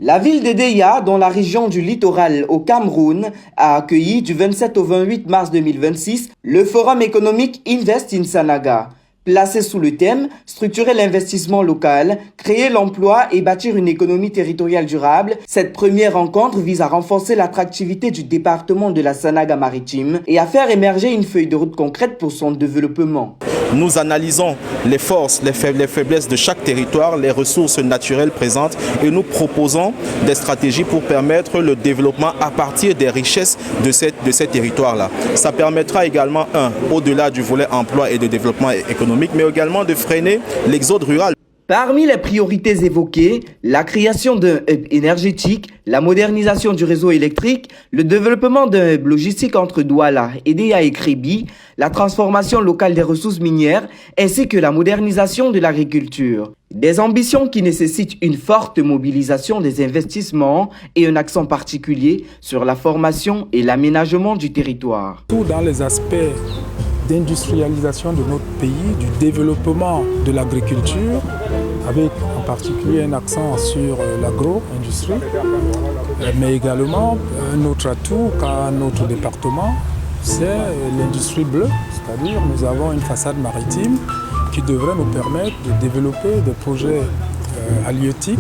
La ville de Deya, dans la région du littoral au Cameroun, a accueilli du 27 au 28 mars 2026 le forum économique Invest in Sanaga. Placé sous le thème « Structurer l'investissement local, créer l'emploi et bâtir une économie territoriale durable », cette première rencontre vise à renforcer l'attractivité du département de la Sanaga maritime et à faire émerger une feuille de route concrète pour son développement. Nous analysons les forces, les faiblesses de chaque territoire, les ressources naturelles présentes et nous proposons des stratégies pour permettre le développement à partir des richesses de ces territoires-là. Ça permettra également, au-delà du volet emploi et de développement économique, mais également de freiner l'exode rural. Parmi les priorités évoquées, la création d'un hub énergétique, la modernisation du réseau électrique, le développement d'un hub logistique entre Douala, Deya et Kribi, la transformation locale des ressources minières, ainsi que la modernisation de l'agriculture. Des ambitions qui nécessitent une forte mobilisation des investissements et un accent particulier sur la formation et l'aménagement du territoire. Tout dans les aspects d'industrialisation de notre pays, du développement de l'agriculture, avec en particulier un accent sur l'agro-industrie, mais également un autre atout qu'a notre département, c'est l'industrie bleue, c'est-à-dire nous avons une façade maritime qui devrait nous permettre de développer des projets halieutiques,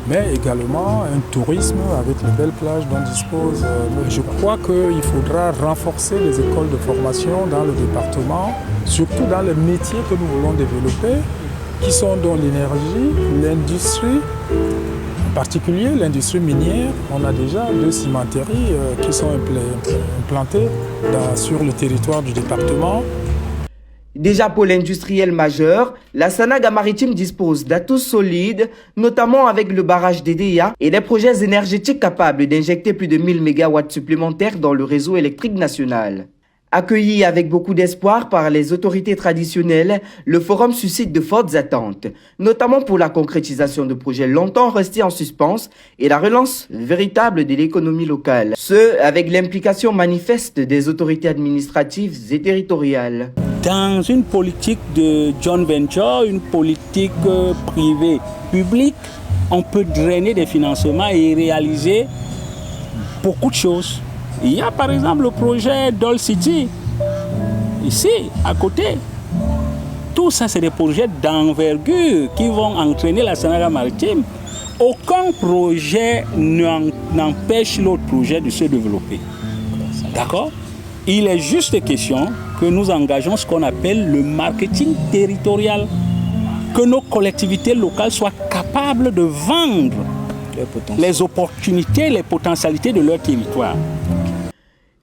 mais également un tourisme avec les belles plages dont dispose. Je crois qu'il faudra renforcer les écoles de formation dans le département, surtout dans les métiers que nous voulons développer, qui sont dans l'énergie, l'industrie, en particulier l'industrie minière. On a déjà 2 cimenteries qui sont implantées sur le territoire du département. Déjà pôle industriel majeur, la Sanaga maritime dispose d'atouts solides, notamment avec le barrage d'Deya et des projets énergétiques capables d'injecter plus de 1000 MW supplémentaires dans le réseau électrique national. Accueilli avec beaucoup d'espoir par les autorités traditionnelles, le forum suscite de fortes attentes, notamment pour la concrétisation de projets longtemps restés en suspens et la relance véritable de l'économie locale. Ce, avec l'implication manifeste des autorités administratives et territoriales. Dans une politique de joint venture, une politique privée publique, on peut drainer des financements et réaliser beaucoup de choses. Il y a par exemple le projet Doll City, ici, à côté. Tout ça, c'est des projets d'envergure qui vont entraîner la Sanaga maritime. Aucun projet n'empêche l'autre projet de se développer. D'accord ? Il est juste question que nous engageons ce qu'on appelle le marketing territorial. Que nos collectivités locales soient capables de vendre les opportunités, les potentialités de leur territoire.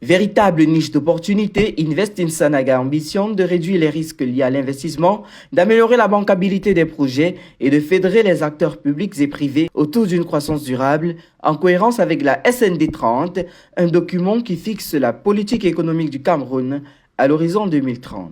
Véritable niche d'opportunités, Invest in Sanaga ambitionne de réduire les risques liés à l'investissement, d'améliorer la bancabilité des projets et de fédérer les acteurs publics et privés autour d'une croissance durable, en cohérence avec la SND 30, un document qui fixe la politique économique du Cameroun à l'horizon 2030.